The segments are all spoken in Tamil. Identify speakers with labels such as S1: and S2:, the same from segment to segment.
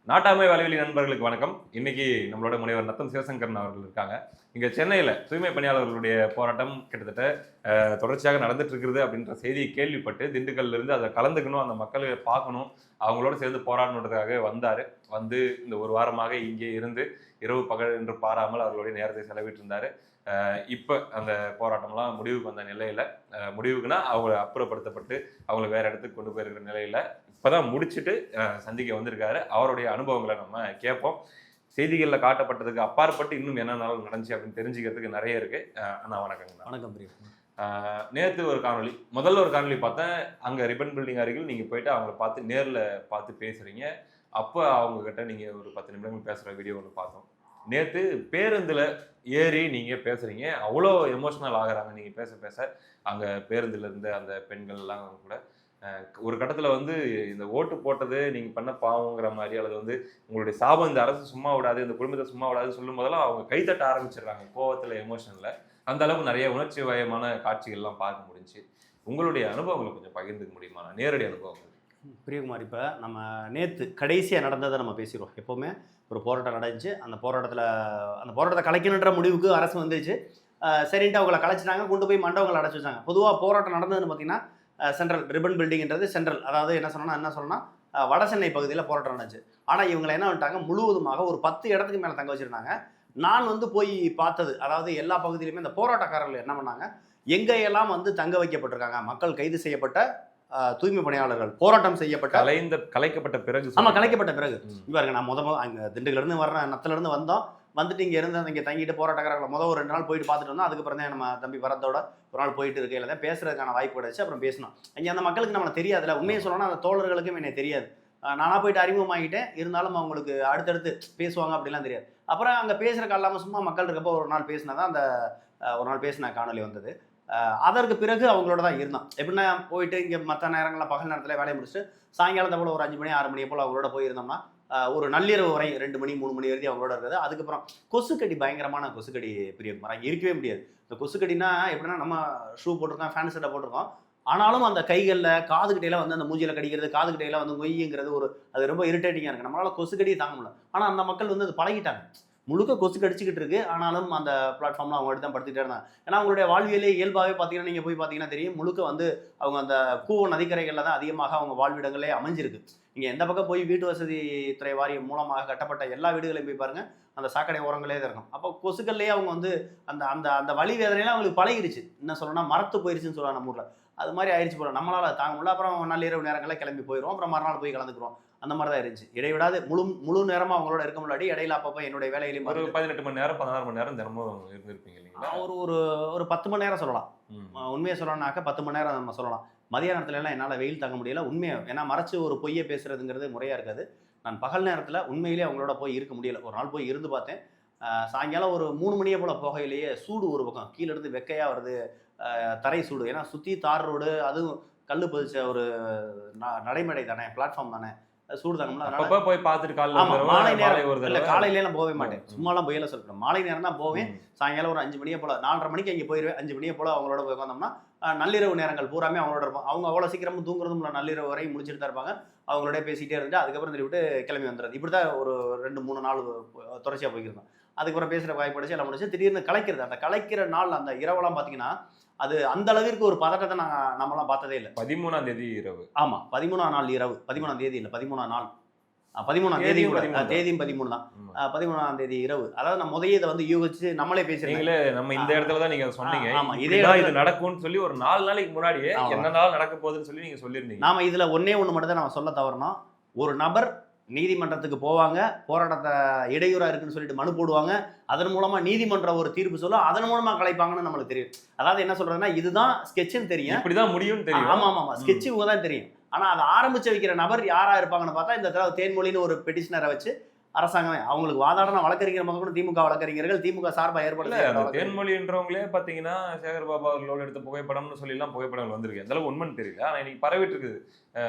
S1: நாட்டாமை வலைவலி நண்பர்களுக்கு வணக்கம். இன்னைக்கு நம்மளோட முனைவர் நத்தம் சிவசங்கரன் அவர்கள் இருக்காங்க. இங்க சென்னையில தூய்மை பணியாளர்களுடைய போராட்டம் கிட்டத்தட்ட தொடர்ச்சியாக நடந்துட்டு இருக்கிறது அப்படின்ற செய்தியை கேள்விப்பட்டு திண்டுக்கல்ல இருந்து அதை கலந்துக்கணும், அந்த மக்களை பார்க்கணும், அவங்களோட சேர்ந்து போராடணுன்றதுக்காக வந்தாரு. வந்து இந்த ஒரு வாரமாக இங்கே இருந்து இரவு பகல் என்று பாராமல் அவர்களுடைய நேரத்தை செலவிட்டு இருந்தாரு. இப்ப அந்த போராட்டம்லாம் முடிவுக்கு வந்த நிலையில முடிவுக்குன்னா அவங்க அப்புறப்படுத்தப்பட்டு அவங்களை வேற இடத்துக்கு கொண்டு போயிருக்கிற நிலையில இப்பதான் முடிச்சுட்டு சந்திக்க வந்திருக்காரு. அவருடைய அனுபவங்களை நம்ம கேட்போம். செய்திகளில் காட்டப்பட்டதுக்கு அப்பாற்பட்டு இன்னும் என்ன நாள் நடந்துச்சு அப்படின்னு தெரிஞ்சுக்கிறதுக்கு நிறைய இருக்கு. அண்ணா வணக்கங்கண்ணா.
S2: வணக்கம் பிரியா.
S1: நேற்று ஒரு காணொலி, முதல்ல ஒரு காணொலி பார்த்தேன். அங்கே ரிப்பன் பில்டிங் அருகில் நீங்கள் போயிட்டு அவங்கள பார்த்து நேரில் பார்த்து பேசுகிறீங்க. அப்போ அவங்க கிட்ட நீங்கள் ஒரு 10 நிமிடங்கள் பேசுகிற வீடியோ ஒன்று பார்த்தோம். நேற்று பேருந்தில் ஏறி நீங்கள் பேசுகிறீங்க, அவ்வளோ எமோஷனல் ஆகுறாங்க நீங்கள் பேச பேச. அங்கே பேருந்தில் இருந்த அந்த பெண்கள்லாம் கூட ஒரு கட்டத்தில் வந்து இந்த ஓட்டு போட்டது நீங்கள் பண்ண பாவங்கிற மாதிரி, அல்லது வந்து உங்களுடைய சாபம் இந்த அரசு சும்மா விடாது, இந்த குடும்பத்தை சும்மா விடாதுன்னு சொல்லும் போதெல்லாம் அவங்க கைத்தட்ட ஆரம்பிச்சிடுறாங்க கோவத்தில், எமோஷனில். அந்த அளவுக்கு நிறைய உணர்ச்சி வயமான காட்சிகள்லாம் பார்க்க முடிஞ்சு. உங்களுடைய அனுபவங்களை கொஞ்சம் பகிர்ந்துக்க முடியுமா? நேரடி அனுபவங்கள்.
S2: பிரியகுமார், இப்போ நம்ம நேற்று கடைசியாக நடந்ததை நம்ம பேசிடுவோம். எப்போவுமே ஒரு போராட்டம் நடந்துச்சு, அந்த போராட்டத்தை கலைக்கணுன்ற முடிவுக்கு அரசு வந்துருச்சு. சரின்ட்டு அவங்களை கலைச்சிட்டாங்க, கொண்டு போய் மண்டபங்களை அடைச்சி வச்சாங்க. பொதுவாக போராட்டம் நடந்ததுன்னு பார்த்தீங்கன்னா சென்ட்ரல் ரிப்பன் பில்டிங்ன்றது சென்ட்ரல், அதாவது என்ன சொல்லணும்னா வட சென்னை பகுதியில் போராட்டம் நடந்துச்சு. ஆனால் இவங்களை என்ன பண்ணிட்டாங்க, முழுவதுமாக ஒரு 10 இடத்துக்கு மேலே தங்க வச்சுருந்தாங்க. நான் வந்து போய் பார்த்தது, அதாவது எல்லா பகுதியிலுமே இந்த போராட்டக்காரர்கள் என்ன பண்ணாங்க, எங்கெல்லாம் வந்து தங்க வைக்கப்பட்டிருக்காங்க மக்கள் கைது செய்யப்பட்ட தூய்மை பணியாளர்கள், போராட்டம் செய்யப்பட்ட
S1: கலைக்கப்பட்ட பிறகு.
S2: ஆமாம், கலைக்கப்பட்ட பிறகு. இவருக்கு நான் அங்கே திண்டுக்கல்லேருந்து வர்றேன், நத்திலேருந்து வந்தோம், வந்துட்டு இங்கே இருந்து இங்கே தங்கிட்டு போராட்டக்காரர்களை ஒரு 2 நாள் போயிட்டு பார்த்துட்டு வந்தோம். அதுக்கப்புறம் தான் நம்ம தம்பி வரத்தோட ஒரு நாள் போயிட்டு இருக்கையில் தான் பேசுறதுக்கான வாய்ப்பு கிடைச்சு. அப்புறம் பேசணும். இங்கே அந்த மக்களுக்கு நம்மளை தெரியாதுல்ல, உண்மையை சொல்லணும்னா அந்த தோழர்களுக்கும் என்னை தெரியாது. நானாக போயிட்டு அறிமுகமாகிட்டேன், இருந்தாலும் அவங்களுக்கு அடுத்தடுத்து பேசுவாங்க அப்படிலாம் தெரியாது. அப்புறம் அங்கே பேசுகிறக்கு இல்லாமல் சும்மா மக்கள் இருக்கப்போ ஒரு நாள் பேசினா தான் அந்த ஒரு நாள் பேசின காணொலி வந்தது. அதற்கு பிறகு அவங்களோட தான் இருந்தான். எப்படின்னா போயிட்டு இங்கே மற்ற நேரங்களில் பகல் நேரத்தில் வேலையை முடிச்சுட்டு சாயங்காலத்தை போல் ஒரு 5 மணி 6 மணியை போல் அவங்களோட போயிருந்தோம்னா ஒரு நள்ளிரவு வரை 2 மணி 3 மணி வரைக்கும் அவங்களோட இருக்குது. அதுக்கப்புறம் கொசுக்கடி, பயங்கரமான கொசுக்கடி பிரியகுமார். அங்கே இருக்கவே முடியாது. இந்த கொசுக்கடினா எப்படின்னா, நம்ம ஷூ போட்டிருக்கோம், ஃபேன் செட்டை போட்டிருக்கோம், ஆனாலும் அந்த கைகளில் காதுகிட்டையெல்லாம் வந்து அந்த மூஞ்சியில் கடிக்கிறது, காதுகிட்டையெல்லாம் வந்து மொய்ங்கிறது அது ரொம்ப இரிட்டேட்டிங்காக இருக்குது. நம்மளால் கொசுக்கடியை தாங்க முடியல. ஆனால் அந்த மக்கள் வந்து அது பழகிட்டாங்க. முழுக்க கொசு கடிச்சிக்கிட்டு இருக்கு, ஆனாலும் அந்த பிளாட்ஃபார்மில் அவங்க எடுத்து தான் படுத்திகிட்டே இருந்தாங்க. ஏன்னா அவங்களுடைய வாழ்வியலே இயல்பாகவே பார்த்தீங்கன்னா, நீங்கள் போய் பார்த்தீங்கன்னா தெரியும், முழுக்க வந்து அவங்க அந்த கூவ நதிக்கரைகளில் தான் அதிகமாக அவங்க வாழ்விடங்களே அமைஞ்சிருக்கு. நீங்கள் எந்த பக்கம் போய் வீட்டு வசதி துறை வாரியம் மூலமாக கட்டப்பட்ட எல்லா வீடுகளையும் போய் பாருங்கள், அந்த சாக்கடை ஓரங்களே தான் இருக்கும். அப்போ கொசுக்கள்லேயே அவங்க வந்து அந்த அந்த அந்த வலி வேதனையெல்லாம் அவங்களுக்கு பழகிருச்சு. என்ன சொல்லணும்னா மரத்து போயிருச்சுன்னு சொல்லுவாங்க நம்ம ஊரில். அது மாதிரி ஆயிடுச்சு போல. நம்மளால் தாங்க முடியல. அப்புறம் நள்ளிரவு நேரங்களில் கிளம்பி போயிடுவோம், அப்புறம் மறுநாள் போய் கலந்துக்கிறோம். அந்த மாதிரி தான் இருந்துச்சு. இடைவிடாது முழு நேரமாக அவங்களோட இருக்க முன்னாடி இடையில அப்பப்போ என்னுடைய வேலையிலையும்
S1: ஒரு 18 மணி நேரம் 16 மணி நேரம் தினமும் இருந்திருப்பீங்க இல்லைங்களா?
S2: ஒரு 10 மணி நேரம் சொல்லலாம். உண்மையை சொல்லணும்னாக்க 10 மணி நேரம் நம்ம சொல்லலாம். மதிய நேரத்துல எல்லாம் என்னால் வெயில் தாங்க முடியல உண்மையாக. ஏன்னா மறைச்சு ஒரு பொய்யை பேசுறதுங்கிறது முறையாக இருக்காது. நான் பகல் நேரத்தில் உண்மையிலேயே அவங்களோட போய் இருக்க முடியல. ஒரு நாள் போய் இருந்து பார்த்தேன். சாயங்காலம் ஒரு 3 மணியை போல் போகையிலேயே சூடு ஒரு பக்கம் கீழே இருந்து வெக்கையாக வருது, தரை சூடு. ஏன்னா சுற்றி தார் ரோடு, அதுவும் கல் பதிச்ச ஒரு நடைமேடை தானே, பிளாட்ஃபார்ம் தானே, சூடு தாங்க.
S1: போய் பார்த்துட்டு
S2: மாலை நேரம் இல்லை, காலையில நான் போகவே மாட்டேன், சும்மாலாம் போயில சொல்றேன். மாலை நேரம் தான் போவேன். சாயங்காலம் ஒரு 5 மணியை போல, 4:30 மணிக்கு அங்கே போயிடுவேன். 5 மணியை போல அவங்களோட போய் உட்காந்தோம்னா நள்ளிரவு நேரங்கள் பூராமே அவங்களோட இருப்போம். அவங்க அவ்வளோ சீக்கிரமும் தூங்குறதும் இல்லை, நள்ளிரவு வரையும் முடிச்சுட்டு தான் இருப்பாங்க. அவங்களோட பேசிக்கிட்டே இருந்துட்டு அதுக்கப்புறம் திருவிட்டு கிளம்பி வந்துடுறது. இப்படி தான் ஒரு 2-3 நாள் தொடர்ச்சியாக போய்க்கிருந்தோம். அதுக்கப்புறம் பேசுகிற வாய்ப்பு எல்லாம் முடிச்சு திடீர்னு கலைக்கிறது. அந்த கலைக்கிற நாள், அந்த இரவெல்லாம் பார்த்தீங்கன்னா அது அந்த அளவிற்கு ஒரு பதட்டத்தை நம்மலாம் பார்த்ததே இல்லை.
S1: 13ஆம் தேதி இரவு.
S2: ஆமாம், 13ஆம் நாள் இரவு. 13ஆம் தேதி இல்லை, 13ஆம் நாள். 13ஆம் தேதி கூட, தேதியும் 13 தான். 13ஆம் தேதி இரவு. அதாவது நம்ம முதல்ல இதை வந்து யூகிச்சு நம்மளே பேசுறீங்களே.
S1: நம்ம இந்த இடத்துல தான் நீங்க சொன்னீங்க.
S2: ஆமா, இதே
S1: இது நடக்கும்னு சொல்லி ஒரு 4 நாளைக்கு முன்னாடியே என்ன நாள் நடக்க போகுதுன்னு சொல்லி நீங்க சொல்லியிருந்தீங்க.
S2: நாம இதுல ஒன்னே ஒண்ணு மட்டும் தான் நம்ம சொல்ல தவறணும். ஒரு நபர் நீதிமன்றத்துக்கு போவாங்க, போராட்டத்தை இடையூறா இருக்குன்னு சொல்லிட்டு மனு போடுவாங்க, அதன் மூலமா நீதிமன்றம் ஒரு தீர்ப்பு சொல்லும், அதன் மூலமா கலைப்பாங்கன்னு நம்மளுக்கு தெரியும். அதாவது என்ன சொல்றதுன்னா, இதுதான் ஸ்கெட்சுன்னு தெரியும்,
S1: இப்படிதான் முடியும்னு தெரியும்.
S2: ஆமா, ஸ்கெட்சு இவங்க தான் தெரியும். ஆனா அதை ஆரம்பிச்சு வைக்கிற நபர் யாரா இருப்பாங்கன்னு பார்த்தா, இந்த தடவை தேன்மொழின்னு ஒரு பெட்டிஷனரை வச்சு அரசாங்கமே அவங்களுக்கு வாதாடன வழக்கறிஞர் முதல் கூட திமுக வழக்கறிஞர்கள், திமுக சார்பாக ஏற்படுத்த
S1: தேன்மொழின்றவங்களே பாத்தீங்கன்னா சேகர் பாபா அவர்களோட எடுத்த புகைப்படம்னு சொல்லி எல்லாம் புகைப்படங்கள் வந்திருக்கு. அந்த அளவு உண்மைன்னு தெரியல, ஆனா இன்னைக்கு பரவிட்டு இருக்குது.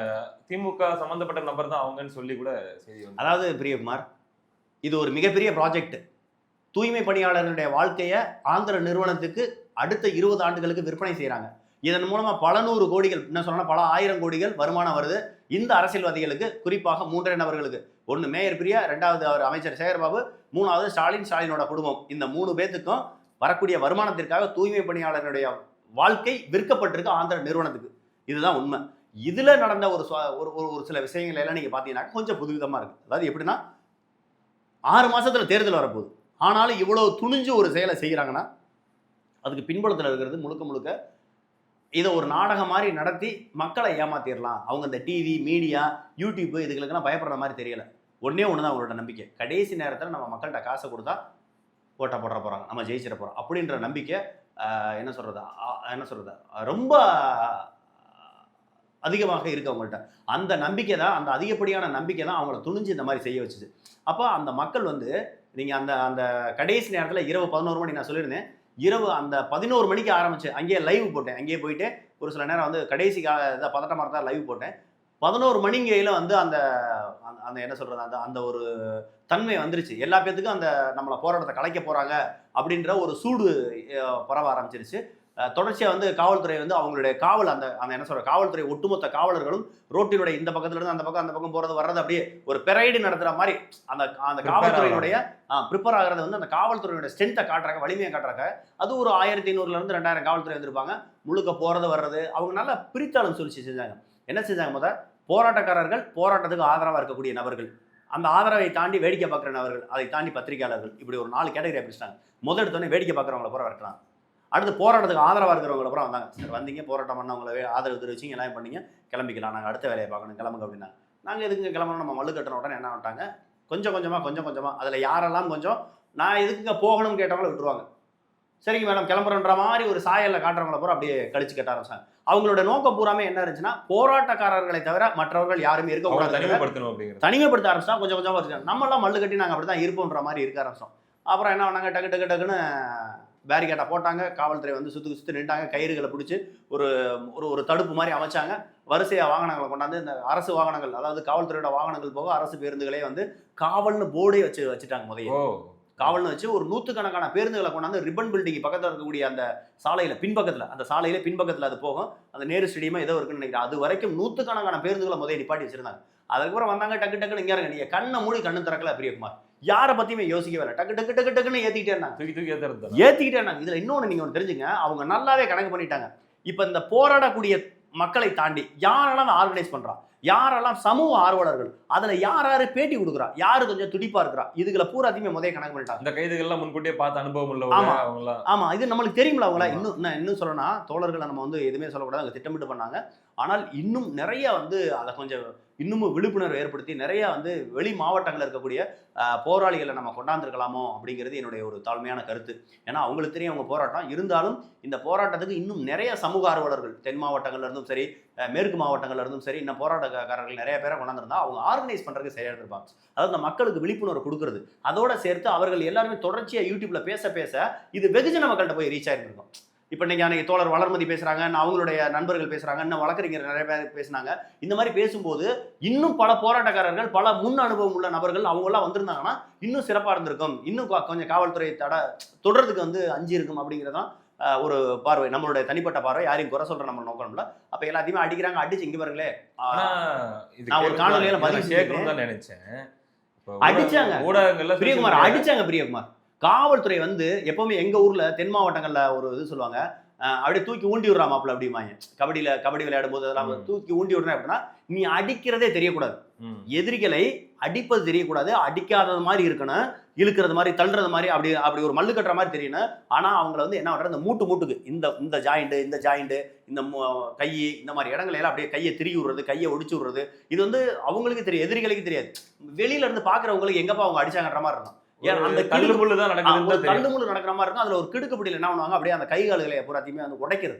S1: திமுக சம்பந்தப்பட்ட நபர் தான் அவங்கன்னு சொல்லி கூட செய்தி.
S2: அதாவது பிரியகுமார், இது ஒரு மிகப்பெரிய ப்ராஜெக்ட். தூய்மை பணியாளர்களுடைய வாழ்க்கையை ஆந்திர நிறுவனத்துக்கு அடுத்த 20 ஆண்டுகளுக்கு விற்பனை செய்யறாங்க. இதன் மூலமா பல 100 கோடிகள், என்ன சொல்லணும், பல 1000 கோடிகள் வருமானம் வருது இந்த அரசியல்வாதிகளுக்கு, குறிப்பாக 3 நபர்களுக்கு. ஒன்று மேயர் பிரியா, 2வது அவர் அமைச்சர் சேகர்பாபு, 3வது ஸ்டாலினோட குடும்பம். இந்த 3 பேத்துக்கும் வரக்கூடிய வருமானத்திற்காக தூய்மை பணியாளர்களுடைய வாழ்க்கை விற்கப்பட்டிருக்கு ஆந்திர நிறுவனத்துக்கு. இதுதான் உண்மை. இதுல நடந்த ஒரு சில விஷயங்கள் எல்லாம் நீங்க பாத்தீங்கன்னா கொஞ்சம் புதுவிதமா இருக்கு. அதாவது எப்படின்னா, 6 மாசத்துல தேர்தல் வரப்போகுது, ஆனாலும் இவ்வளவு துணிஞ்சு ஒரு செயலை செய்கிறாங்கன்னா அதுக்கு பின்புலத்தில் இருக்கிறது முழுக்க முழுக்க இதை ஒரு நாடகம் மாதிரி நடத்தி மக்களை ஏமாத்திடலாம். அவங்க இந்த டிவி, மீடியா, யூடியூப் இதுகளுக்கெல்லாம் பயப்படுற மாதிரி தெரியல. ஒன்றே ஒன்று தான் அவங்களோட நம்பிக்கை. கடைசி நேரத்தில் நம்ம மக்கள்கிட்ட காசை கொடுத்தா ஓட்டை போடுற போகிறாங்க, நம்ம ஜெயிச்சிட போகிறோம் அப்படின்ற நம்பிக்கை என்ன சொல்கிறது ரொம்ப அதிகமாக இருக்குது அவங்கள்ட்ட. அந்த நம்பிக்கை தான், அந்த அதிகப்படியான நம்பிக்கை தான் அவங்கள துணிஞ்சு இந்த மாதிரி செய்ய வச்சுது. அப்போ அந்த மக்கள் நீங்கள் அந்த அந்த கடைசி நேரத்தில் இரவு 11 மணி, நான் சொல்லியிருந்தேன், இரவு அந்த 11 மணிக்கு ஆரம்பிச்சு அங்கேயே லைவ் போட்டேன். அங்கேயே போயிட்டு ஒரு சில நேரம் கடைசி பதட்டமாக இருந்தால் லைவ் போட்டேன். 11 மணிங்கையில் அந்த அந்த என்ன சொல்கிறது, அந்த ஒரு தன்மை வந்துருச்சு. எல்லா பேத்துக்கும் அந்த நம்மளை போராட்டத்தை கலைக்க போகிறாங்க அப்படின்ற ஒரு சூடு பரவ ஆரம்பிச்சிருச்சு. தொடர்ச்சியாக காவல்துறை அவங்களுடைய காவல், அந்த அந்த என்ன சொல்கிற காவல்துறை ஒட்டுமொத்த காவலர்களும் ரோட்டினுடைய இந்த பக்கத்துலேருந்து அந்த பக்கம் போகிறது வர்றது அப்படியே ஒரு பெரைடு நடத்துகிற மாதிரி அந்த அந்த காவல்துறையினுடைய ப்ரிப்பேர் ஆகிறது அந்த காவல்துறையினுடைய ஸ்ட்ரென்த்தை காட்டுறாங்க, வலிமையை காட்டுறாங்க. அது ஒரு 1500 2000 காவல்துறை வந்திருப்பாங்க. முழுக்க போகிறது வர்றது அவங்க நல்லா பிரித்தாலும் சொல்லி செஞ்சாங்க. என்ன செஞ்சாங்க, போராட்டக்காரர்கள், போராட்டத்துக்கு ஆதரவாக இருக்கக்கூடிய நபர்கள், அந்த ஆதரவை தாண்டி வேடிக்கை பார்க்குற நபர்கள், அதை தாண்டி பத்திரிகையாளர்கள், இப்படி ஒரு 4 கேட்டகரி பிரிச்சிட்டாங்க. எடுத்தோடனே வேடிக்கை பார்க்குறவங்கள பூரா வரலாம். அடுத்து போராட்டத்துக்கு ஆதரவாக இருக்கிறவங்கள பூரா வந்தாங்க. சார் வந்தீங்க, போராட்டம் பண்ணவங்களை ஆதரவு தெரிவிச்சிங்க, எல்லாம் பண்ணீங்க, கிளம்பிக்கலாம், நாங்கள் அடுத்த வேலையை பார்க்கணும், கிளம்புங்க அப்படின்னா. நாங்கள் எதுக்குங்க கிளம்பணும், நம்ம மல்லு கட்டின உடனே என்ன பண்ணிட்டாங்க, கொஞ்சம் கொஞ்சமாக அதில் யாரெல்லாம் கொஞ்சம் நான் எதுக்குங்க போகணும்னு கேட்டவங்கள விட்டுருவாங்க. சரிங்க மேடம் கிளம்புறன்ற மாதிரி ஒரு சாயலில் காட்டுறவங்கள பூரா அப்படியே கழிச்சு கட்ட ஆரம்பிச்சாங்க. அவங்களோட நோக்கம் பூராமே என்ன இருந்துச்சுன்னா, போராட்டக்காரர்களை தவிர மற்றவர்கள் யாருமே இருக்கக்கூடாது, தனிமைப்படுத்த ஆரம்பிச்சா. கொஞ்சம் கொஞ்சமாக நம்மளாம் மல்லு கட்டி நாங்கள் அப்படி தான் இருப்போன்ற மாதிரி இருக்க ஆரம்பிச்சோம். அப்புறம் என்ன பண்ணாங்க, டக்குன்னு பேரிகேட்டை போட்டாங்க. காவல்துறை சுற்றி நின்றாங்க. கயிறுகளை பிடிச்சி ஒரு ஒரு தடுப்பு மாதிரி அமைச்சாங்க. வரிசையாக வாகனங்களை கொண்டாந்து, இந்த அரசு வாகனங்கள், அதாவது காவல்துறையோட வாகனங்கள் போக அரசு பேருந்துகளே காவல்னு போர்டே வச்சுட்டாங்க. முதல்ல காவல்னு வச்சு ஒரு 100கணக்கான பேருந்துகளை கொண்டாந்து ரிப்பன் பில்டிங் பக்கத்தில் இருக்கக்கூடிய அந்த சாலையில் பின்பக்கத்தில் அது போகும். அந்த நேரு ஸ்டேடியமாக ஏதோ இருக்குன்னு நினைக்கிறேன். அது வரைக்கும் 100கணக்கான பேருந்துகளை முதல்ல நிப்பாட்டி வச்சிருந்தாங்க. அதுக்கப்புறம் வந்தாங்க, டக்குன்னு இங்கே இருங்க, நீங்கள் கண்ணை மூடி கண்ணு திறக்கல பிரியகுமார், யாரை பற்றியுமே யோசிக்கவே இல்லை, டக்குன்னு ஏற்றிக்கிட்டே இருந்தாங்க, ஏற்றிக்கிட்டே இருந்தாங்க. இதில் இன்னொன்று நீங்கள் ஒன்று தெரிஞ்சுங்க, அவங்க நல்லாவே கணக்கு பண்ணிட்டாங்க. இப்போ இந்த போராடக்கூடிய மக்களை தாண்டி யாரெல்லாம் ஆர்கனைஸ் பண்ணுறான், யாரெல்லாம் சமூக ஆர்வலர்கள், அதுல யாரு பேட்டி கொடுக்குறா, யாரு கொஞ்சம் துடிப்பா இருக்கிறா, இதுகளை பூராத்தையுமே முதல்ல கணக்கு பண்ணிட்டாங்க.
S1: இந்த கைதுகள்லாம் முன்கூட்டியே பார்த்து அனுபவம் இல்லை.
S2: ஆமா, இது நம்மளுக்கு தெரியுமில்ல. அவங்கள இன்னும் சொல்லணும்னா, தோழர்களை நம்ம எதுவுமே சொல்லக்கூடாது, அவங்க திட்டமிட்டு பண்ணாங்க. ஆனால் இன்னும் நிறைய அதை கொஞ்சம் இன்னமும் விழிப்புணர்வு ஏற்படுத்தி நிறைய வெளி மாவட்டங்களில் இருக்கக்கூடிய போராளிகளை நம்ம கொண்டாந்துருக்கலாமோ அப்படிங்கிறது என்னுடைய ஒரு தாழ்மையான கருத்து. ஏன்னா அவங்களுக்கு தெரியும் அவங்க போராட்டம் இருந்தாலும் இந்த போராட்டத்துக்கு இன்னும் நிறைய சமூக ஆர்வலர்கள் தென் மாவட்டங்கள்ல இருந்தும் சரி, மேற்கு மாவட்டங்கள்ல இருந்தும் சரி, இன்னும் போராட்டக்காரர்கள் நிறைய பேரை கொண்டாந்துருந்தா அவங்க ஆர்கனைஸ் பண்றதுக்கு சரியா இருப்பாங்க. அதாவது இந்த மக்களுக்கு விழிப்புணர்வு கொடுக்கறது, அதோட சேர்த்து அவர்கள் எல்லாருமே தொடர்ச்சியா யூடியூப்ல பேச இது வெகுஜன மக்கள்கிட்ட போய் ரீச் ஆயிருக்கும். இப்போ நீங்கள் தோழர் வளர்மதி பேசுகிறாங்க, அவங்களுடைய நண்பர்கள் பேசுகிறாங்க, இன்னும் வழக்கறிஞர் நிறைய பேர் பேசுனாங்க. இந்த மாதிரி பேசும்போது இன்னும் பல போராட்டக்காரர்கள், பல முன் அனுபவம் உள்ள நபர்கள் அவங்களாம் வந்திருந்தாங்கன்னா இன்னும் சிறப்பாக இருந்திருக்கும், இன்னும் கொஞ்சம் காவல்துறை தொடர்றதுக்கு அஞ்சு இருக்கும் அப்படிங்கிறதான் ஒரு பார்வை, நம்மளுடைய தனிப்பட்ட பார்வை. யாரையும் குறை சொல்ற நம்ம நோக்கம்ல. அப்போ எல்லாத்தையுமே அடிக்கிறாங்க, அடிச்சு இங்கே பாருங்களே, நான் ஒரு காணொலியில பதிவு செய்யணும்னு நினைச்சேன். அடிச்சாங்க பிரியகுமார், பிரியகுமார். காவல்துறை எப்பவுமே எங்க ஊர்ல தென் மாவட்டங்கள்ல ஒரு இது சொல்லுவாங்க, அப்படியே தூக்கி ஊண்டி விடுறா மாப்பிள்ள அப்படிமாங்க. கபடி விளையாடும் போது அதெல்லாம் தூக்கி ஊண்டி விடுறேன் அப்படின்னா, நீ அடிக்கிறதே தெரியக்கூடாது, எதிரிகளை அடிப்பது தெரியக்கூடாது, அடிக்காதது மாதிரி இருக்கணும், இழுக்கிறது மாதிரி தள்ளுறது மாதிரி, அப்படி ஒரு மல்லு கட்டுற மாதிரி தெரியணும். ஆனா அவங்களை என்ன பண்றது, இந்த மூட்டுக்கு இந்த ஜாயிண்ட் இந்த கை, இந்த மாதிரி இடங்களை எல்லாம் அப்படியே கையை திருகி விடுறது, கையை ஒடிச்சு விடுறது, இது அவங்களுக்கு தெரியும், எதிரிகளுக்கு தெரியாது. வெளியில இருந்து பாக்குறவங்களுக்கு எங்கப்பா அவங்க அடிச்சாங்கன்ற மாதிரி இருக்கும். அந்த தள்ளுமுள்ளு தான் நடக்கிற மாதிரி இருக்கும். அதுல ஒரு கிடுக்குப்பிடியில் என்ன பண்ணுவாங்க, அப்படியே அந்த கை கால்களை பூராத்தையுமே உடைக்கிறது,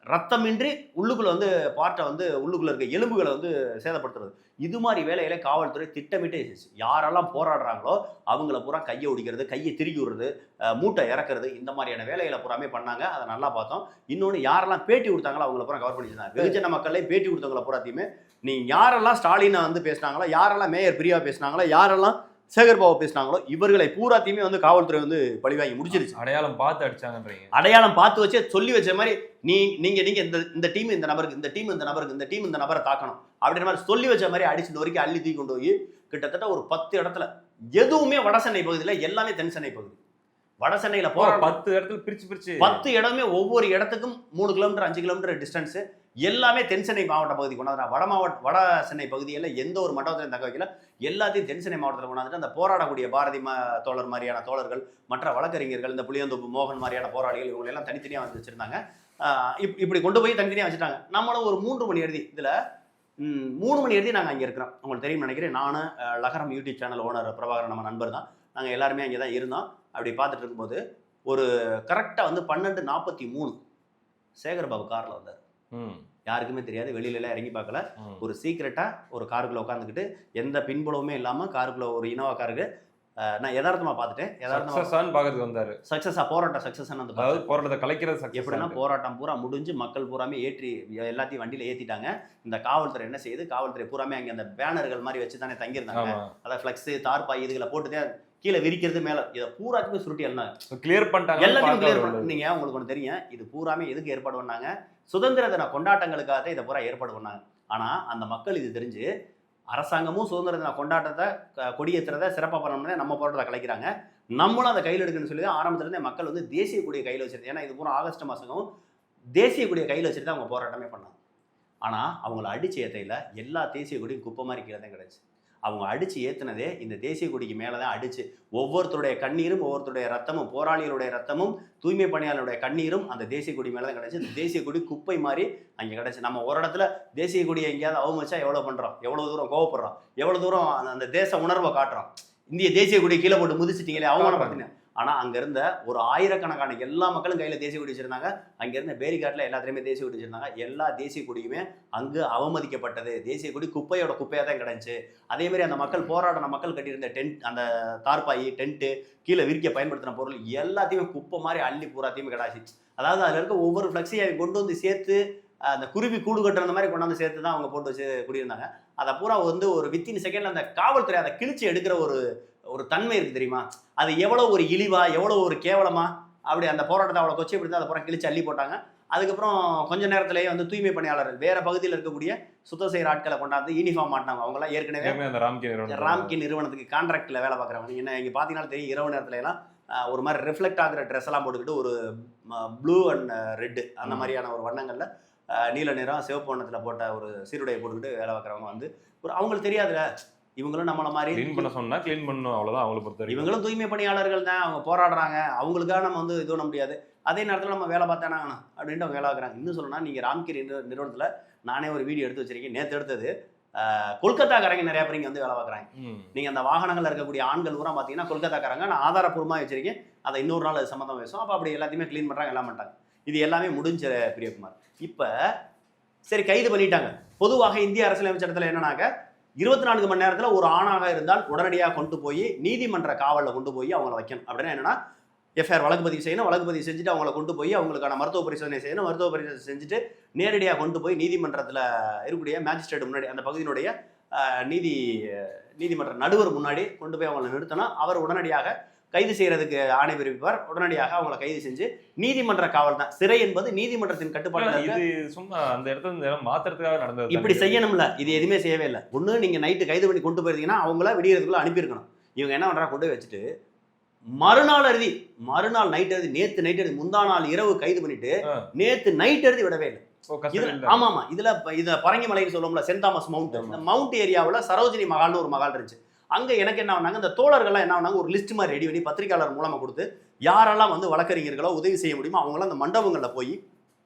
S2: ரத்தமின்றி உள்ளுக்குள்ள பார்ட்டை உள்ளுக்குள்ள இருக்க எலும்புகளை சேதப்படுத்துறது. இது மாதிரி வேலையில காவல்துறை திட்டமிட்டே யாரெல்லாம் போராடுறாங்களோ அவங்கள பூரா கையை ஒடிக்கிறது, கையை திருக்கி விடுறது, மூட்டை இறக்குறது, இந்த மாதிரியான வேலைகளை பூராமே பண்ணாங்க. அதை நல்லா பார்த்தோம். இன்னொன்று, யாரெல்லாம் பேட்டி கொடுத்தாங்களோ அவங்கள பூரா கவர் பண்ணிச்சிருந்தாங்க. வெகுஜன மக்களே பேட்டி கொடுத்தவங்கள பூராத்தையுமே, நீ யாரெல்லாம் ஸ்டாலினை பேசினாங்களோ, யாரெல்லாம் மேயர் பிரியா பேசினாங்களோ, யாரெல்லாம் சேகர் பாபு பேசினாங்களோ இவர்களை பூராத்தையுமே வந்து காவல்துறை வந்து பழிவாங்கி முடிச்சிருச்சு.
S1: அடையாளம் பார்த்து அடிச்சாங்கன்றீங்க.
S2: அடையாளம் பார்த்து வச்சு சொல்லி வச்ச மாதிரி நீங்க இந்த டீம் இந்த நபருக்கு, இந்த டீம் இந்த நபருக்கு, இந்த டீம் இந்த நபரை தாக்கணும் அப்படின்ற மாதிரி சொல்லி வச்ச மாதிரி அடிச்சு இந்த வரைக்கும் அள்ளி தூக்கி கொண்டு போய் கிட்டத்தட்ட ஒரு 10 இடத்துல, எதுவுமே வட சென்னை பகுதியில், எல்லாமே தென் சென்னை பகுதி. வட சென்னையில போற
S1: 10 இடத்துல பிரிச்சு
S2: 10 இடமே ஒவ்வொரு இடத்துக்கும் 3 கிலோமீட்டர் 5 கிலோமீட்டர் டிஸ்டன்ஸ், எல்லாமே தென் சென்னை மாவட்ட பகுதி கொண்டாந்து வட சென்னை பகுதியில் எந்த ஒரு மண்டபத்திலையும் தக்க வைக்கல, எல்லாத்தையும் தென் சென்னை மாவட்டத்தில் கொண்டாந்துட்டு அந்த போராடக்கூடிய பாரதி தோழர் மாதிரியான தோழர்கள், மற்ற வழக்கறிஞர்கள், இந்த புளியந்தோப்பு மோகன் மாதிரியான போராளிகள், இவங்க எல்லாம் தனித்தனியாக வந்து வச்சிருந்தாங்க. இப்படி கொண்டு போய் தனித்தனியாக வச்சுட்டாங்க. நம்மளும் ஒரு 3 மணி எழுதி இதில் 3 மணி எழுதி நாங்கள் அங்கே இருக்கிறோம். உங்களுக்கு தெரியும் நினைக்கிறேன். நான் லகரம் யூடியூப் சேனல் ஓனர் பிரபாகரன் நம்ம நண்பர் தான். நாங்கள் எல்லாருமே அங்கே தான் இருந்தோம். அப்படி பார்த்துட்டு இருக்கும்போது ஒரு கரெக்டாக வந்து 12:43 சேகர் பாபு காரில் வந்தார். யாருக்குமே தெரியாது, வெளியில இறங்கி பார்க்கல. ஒரு சீக்கிரட்டாக ஒரு காருக்குள்ள உட்காந்துக்கிட்டு எந்த பின்புலவுமே இல்லாமல் காருக்குள்ள ஒரு இனோவா காருக்கு நான் யதார்த்தமா பார்த்துட்டேன்.
S1: பார்க்கறதுக்கு வந்தாரு.
S2: சக்சஸா போராட்டம் சக்சஸ்
S1: அதாவது போராட்டத்தை கலைக்கிறது
S2: எப்படின்னா போராட்டம் பூரா முடிஞ்சு மக்கள் பூராமே ஏற்றி எல்லாத்தையும் வண்டியில ஏத்திட்டாங்க. இந்த காவல்துறை என்ன செய்யுது, காவல்துறை பூராமே அங்கே அந்த பேனர்கள் மாதிரி வச்சு தானே தங்கியிருந்தாங்க. அதாவது ஃபிளக்ஸ் தார்பாய் இதுகளை போட்டுதான் கீழே விரிக்கிறது மேல இதை பூராத்துமே சுருட்டி எல்லாம்
S1: கிளியர் பண்ணிட்டாங்க.
S2: எல்லாத்தையும் கிளியர் பண்ணீங்க. உங்களுக்கு ஒன்று தெரியும், இது பூராமே எதுக்கு ஏற்பாடு பண்ணாங்க, சுதந்திர தின கொண்டாட்டங்களுக்காக இதை பூரா ஏற்பாடு பண்ணாங்க. ஆனா அந்த மக்கள் இது தெரிஞ்சு அரசாங்கமும் சுதந்திர தின கொண்டாட்டத்தை கொடியேற்றுறதை சிறப்பாக பண்ணணும்னே நம்ம போராட்டத்தை கலைக்கிறாங்க. நம்மளும் அதை கையில் எடுக்கணும்னு சொல்லி ஆரம்பத்துலேருந்தே மக்கள் வந்து தேசிய கொடியை கையில் வச்சிருந்தது. ஏன்னா இது பூரா ஆகஸ்ட் மாதமும் தேசிய கொடியை கையில் வச்சுட்டு தான் அவங்க போராட்டமே பண்ணாங்க. ஆனால் அவங்கள அடித்து ஏற்றையில் எல்லா தேசிய கொடியும் குப்பை மாதிரி கீழே தான் கிடச்சி. அவங்க அடித்து ஏற்றுனதே இந்த தேசிய கொடிக்கு மேலே தான் அடித்து ஒவ்வொருத்தருடைய கண்ணீரும் ஒவ்வொருத்தருடைய ரத்தமும் போராளிகளுடைய ரத்தமும் தூய்மை பணியாளருடைய கண்ணீரும் அந்த தேசிய கொடி மேலே தான் கிடச்சி. இந்த தேசிய கொடி குப்பை மாதிரி அங்கே கிடச்சி. நம்ம ஒரு இடத்துல தேசிய கொடியை எங்கேயாவது அவமச்சா எவ்வளோ பண்ணுறோம், எவ்வளோ தூரம் கோவப்படுறோம், எவ்வளோ தூரம் அந்த தேச உணர்வை காட்டுறோம். இந்திய தேசிய கொடியை கீழே போட்டு முதிச்சிட்டீங்களே அவமானப்படுத்தினேன். ஆனால் அங்கே இருந்த ஒரு ஆயிரக்கணக்கான எல்லா மக்களும் கையில் தேசிய கொடி வச்சிருந்தாங்க. அங்கே இருந்த பேரிகாட்டில் எல்லாத்துலேயுமே தேசிய கொடி வச்சிருந்தாங்க. எல்லா தேசிய கொடியுமே அங்கு அவமதிக்கப்பட்டது. தேசிய கொடி குப்பையோட குப்பையாக தான் கிடந்துச்சு. அதேமாதிரி அந்த மக்கள் போராடின மக்கள் கட்டியிருந்த டென்ட், அந்த தார்பாயி டென்ட்டு, கீழே விரிக்க பயன்படுத்தின பொருள் எல்லாத்தையுமே குப்பை மாதிரி அள்ளி பூராத்தையுமே கிடாச்சு. அதாவது அதில் இருக்க ஒவ்வொரு ஃப்ளெக்ஸையும் கொண்டு வந்து சேர்த்து அந்த குருவி கூடு கட்டுற மாதிரி கொண்டாந்து சேர்த்து தான் அவங்க போட்டு வச்சு குடியிருந்தாங்க. அதை பூரா வந்து ஒரு வித்தின் செகண்டில் அந்த காவல்துறை அதை கிழிச்சு எடுக்கிற ஒரு தன்மை இருக்குது தெரியுமா. அது எவ்வளோ ஒரு இழிவா, எவ்வளோ ஒரு கேவலமா அப்படி அந்த போராட்டத்தை அவ்வளோ கொச்சி எப்படி தான் அதை பூரா கிழிச்சு அள்ளி போட்டாங்க. அதுக்கப்புறம் கொஞ்ச நேரத்திலேயே வந்து தூய்மை பணியாளர்கள் வேற பகுதியில் இருக்கக்கூடிய சுத்தம் செய்கிற ஆட்களை கொண்டாந்து யூனிஃபார்ம் மாட்டினாங்க. அவங்களாம் ஏற்கனவே ராம்கி நிறுவனத்துக்கு கான்ட்ராக்டில் வேலை பார்க்குறவங்க. நீங்கள் இங்கே பார்த்தீங்கன்னா தெரியும், இரவு நேரத்துல எல்லாம் ஒரு மாதிரி ரிஃப்ளெக்ட் ஆகிற ட்ரெஸ் எல்லாம் போட்டுக்கிட்டு ஒரு ப்ளூ அண்ட் ரெட்டு அந்த மாதிரியான ஒரு வண்ணங்களில் நீல நிறம் சிவப்பு வண்ணத்தில் போட்ட ஒரு சீருடையை போட்டுக்கிட்டு வேலை பார்க்குறவங்க வந்து ஒரு அவங்களுக்கு தெரியாதுல, இவங்களும் நம்மள மாதிரி
S1: க்ளீன் பண்ண சொன்னா க்ளீன் பண்ணணும், அவ்வளவுதான். அவங்களை பொறுத்தவரைக்கும்
S2: இவங்களும் தூய்மை பணியாளர்கள் தான், அவங்க போராடுறாங்க, அவங்களுக்காக நம்ம வந்து இது பண்ண முடியாது. அதே நேரத்தில் நம்ம வேலை பார்த்தானா அப்படின்ட்டு அவங்க வேலை பார்க்குறாங்க. இன்னும் சொல்லணும்னா நீங்கள் ராம்கி நிறுவனத்தில் நானே ஒரு வீடியோ எடுத்து வச்சிருக்கேன். நேற்று எடுத்தது. கொல்கத்தாக்காரங்க நிறைய பேர் இங்கே வந்து வேலை பார்க்குறாங்க. நீங்கள் அந்த வாகனங்களில் இருக்கக்கூடிய ஆண்கள் பூரா பார்த்தீங்கன்னா கொல்கத்தாக்காரங்க. நான் ஆதாரப்பூர்வமாக வச்சிருக்கேன், அதை இன்னொரு நாள் அது சம்மந்தம் பேசும். அப்போ அப்படி எல்லாத்தையுமே க்ளீன் பண்ணுறாங்க, எல்லாம் பண்ணிட்டாங்க. இது எல்லாமே முடிஞ்ச பிரியகுமார். இப்போ சரி கைது பண்ணிட்டாங்க. பொதுவாக இந்திய அரசியலமைப்பு சட்டத்தில் என்னன்னாக்க 24 மணி நேரத்தில் ஒரு ஆணாக இருந்தால் உடனடியாக கொண்டு போய் நீதிமன்ற காவலில் கொண்டு போய் அவங்கள வைக்கணும். அப்படின்னா என்னன்னா, எஃப்ஐஆர் வழக்கு பதிவு செய்யணும், வழக்கு பதிவு செஞ்சுட்டு அவங்கள கொண்டு போய் அவங்களுக்கான மருத்துவ பரிசோதனை செய்யணும், மருத்துவ பரிசோதனை செஞ்சுட்டு நேரடியாக கொண்டு போய் நீதிமன்றத்தில் இருக்கக்கூடிய மேஜிஸ்ட்ரேட் முன்னாடி, அந்த பகுதியினுடைய நீதிமன்ற நடுவர் முன்னாடி கொண்டு போய் அவங்களை நிறுத்தணும். அவர் உடனடியாக கைது செய்யறதுக்கு ஆணை பிறப்பிப்பார். உடனடியாக அவங்களை கைது செஞ்சு நீதிமன்ற காவல் தான். சிறை என்பது நீதிமன்றத்தின் கட்டுப்பாடு.
S1: இது சும்மா அந்த இடத்துல மாத்திரத்துக்காக நடந்தது.
S2: இப்படி செய்யணும்ல, இது எதுவுமே செய்யவே இல்லை. ஒண்ணு நீங்க நைட்டு கைது பண்ணி கொண்டு போயிருந்தீங்கன்னா அவங்கள விடியறதுக்குள்ள அனுப்பியிருக்கணும். இவங்க என்ன பண்றா, கொண்டு போய் வச்சுட்டு மறுநாள் நைட் எழுதி, நேத்து நைட் எழுதி, முந்தா நாள் இரவு கைது பண்ணிட்டு நேத்து நைட் எழுதி விடவே இல்லை. ஆமா இதுல பரங்கிமலைன்னு சொல்லுவோம்ல, சென்ட் தாமஸ் மவுண்ட், இந்த மவுண்ட் ஏரியாவில் சரோஜினி மகால்னு ஒரு மகால் இருந்துச்சு. அங்கே எனக்கு என்ன ஆனாங்க, இந்த தோழர்கள்லாம் என்ன ஆனாங்க, ஒரு லிஸ்ட் மாதிரி ரெடி பண்ணி பத்திரிகையாளர் மூலமாக கொடுத்து யாரெல்லாம் வந்து வழக்கறிஞர்களோ உதவி செய்ய முடியுமோ அவங்களாம் அந்த மண்டபங்களில் போய்